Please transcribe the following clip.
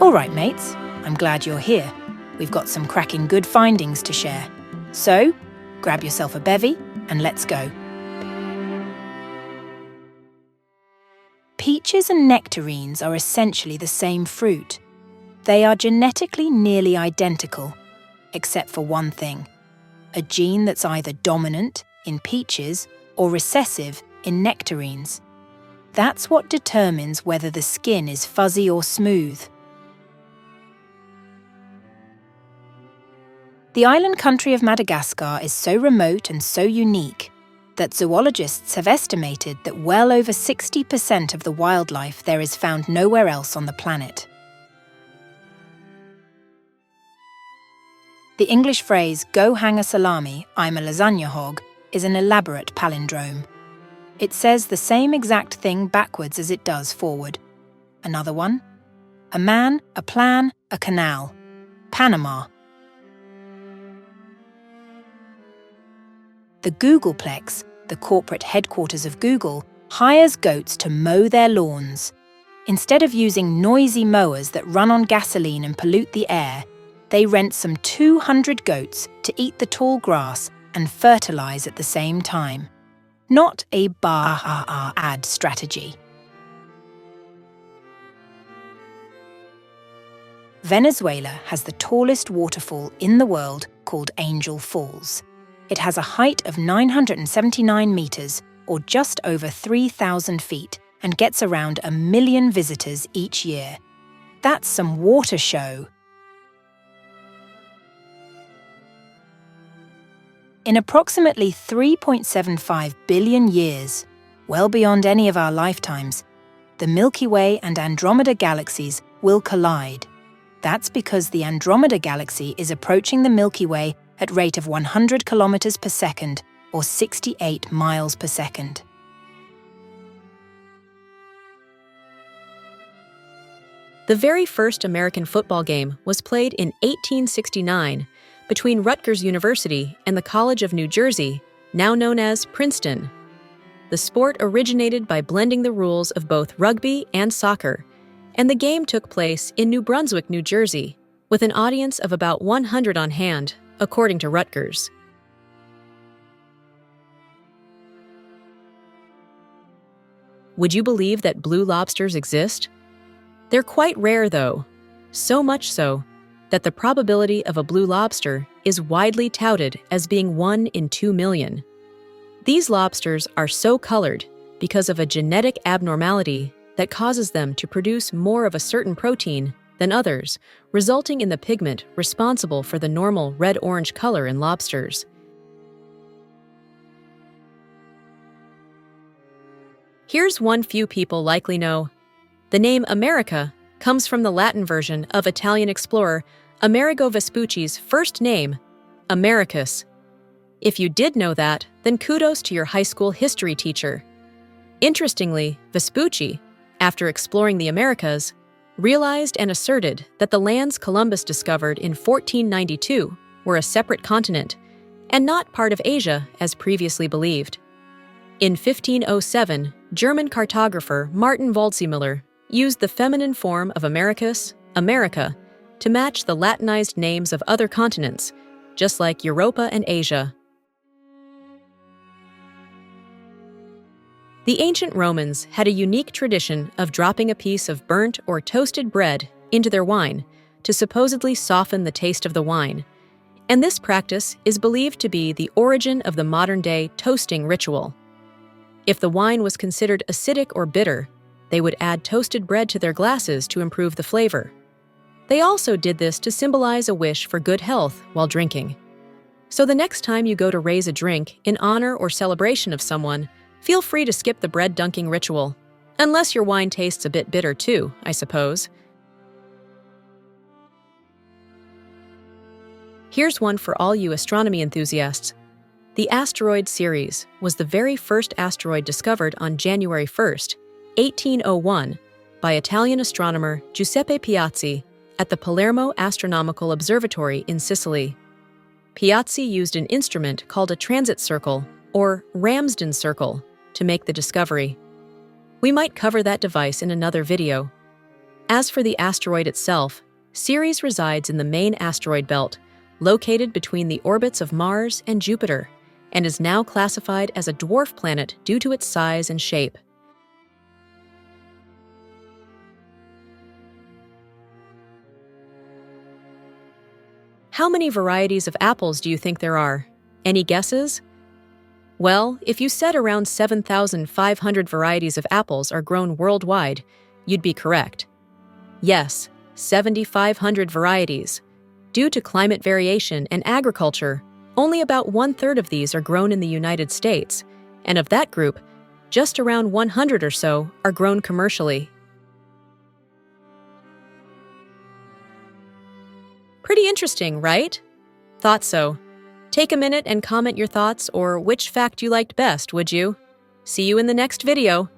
All right, mates, I'm glad you're here. We've got some cracking good findings to share. So, grab yourself a bevy and let's go. Peaches and nectarines are essentially the same fruit. They are genetically nearly identical, except for one thing: a gene that's either dominant in peaches or recessive in nectarines. That's what determines whether the skin is fuzzy or smooth. The island country of Madagascar is so remote and so unique that zoologists have estimated that well over 60% of the wildlife there is found nowhere else on the planet. The English phrase, "Go hang a salami, I'm a lasagna hog," is an elaborate palindrome. It says the same exact thing backwards as it does forward. Another one: a man, a plan, a canal. Panama. The Googleplex, the corporate headquarters of Google, hires goats to mow their lawns. Instead of using noisy mowers that run on gasoline and pollute the air, they rent some 200 goats to eat the tall grass and fertilize at the same time. Not a ad strategy. Venezuela has the tallest waterfall in the world, called Angel Falls. It has a height of 979 meters, or just over 3,000 feet, and gets around 1 million visitors each year. That's some water show. In approximately 3.75 billion years, well beyond any of our lifetimes, the Milky Way and Andromeda galaxies will collide. That's because the Andromeda galaxy is approaching the Milky Way at rate of 100 kilometers per second, or 68 miles per second. The very first American football game was played in 1869 between Rutgers University and the College of New Jersey, now known as Princeton. The sport originated by blending the rules of both rugby and soccer, and the game took place in New Brunswick, New Jersey, with an audience of about 100 on hand, according to Rutgers. Would you believe that blue lobsters exist? They're quite rare, though, so much so that the probability of a blue lobster is widely touted as being 1 in 2 million. These lobsters are so colored because of a genetic abnormality that causes them to produce more of a certain protein than others, resulting in the pigment responsible for the normal red-orange color in lobsters. Here's one few people likely know. The name America comes from the Latin version of Italian explorer Amerigo Vespucci's first name, Americus. If you did know that, then kudos to your high school history teacher. Interestingly, Vespucci, after exploring the Americas, realized and asserted that the lands Columbus discovered in 1492 were a separate continent and not part of Asia as previously believed. In 1507, German cartographer Martin Waldseemüller used the feminine form of Americus, America, to match the Latinized names of other continents, just like Europa and Asia. The ancient Romans had a unique tradition of dropping a piece of burnt or toasted bread into their wine to supposedly soften the taste of the wine, and this practice is believed to be the origin of the modern-day toasting ritual. If the wine was considered acidic or bitter, they would add toasted bread to their glasses to improve the flavor. They also did this to symbolize a wish for good health while drinking. So the next time you go to raise a drink in honor or celebration of someone, feel free to skip the bread dunking ritual. Unless your wine tastes a bit bitter too, I suppose. Here's one for all you astronomy enthusiasts. The asteroid Ceres was the very first asteroid discovered on January 1st, 1801, by Italian astronomer Giuseppe Piazzi at the Palermo Astronomical Observatory in Sicily. Piazzi used an instrument called a transit circle, or Ramsden circle, to make the discovery. We might cover that device in another video. As for the asteroid itself, Ceres resides in the main asteroid belt, located between the orbits of Mars and Jupiter, and is now classified as a dwarf planet due to its size and shape. How many varieties of apples do you think there are? Any guesses? Well, if you said around 7,500 varieties of apples are grown worldwide, you'd be correct. Yes, 7,500 varieties. Due to climate variation and agriculture, only about 1/3 of these are grown in the United States, and of that group, just around 100 or so are grown commercially. Pretty interesting, right? Thought so. Take a minute and comment your thoughts or which fact you liked best, would you? See you in the next video.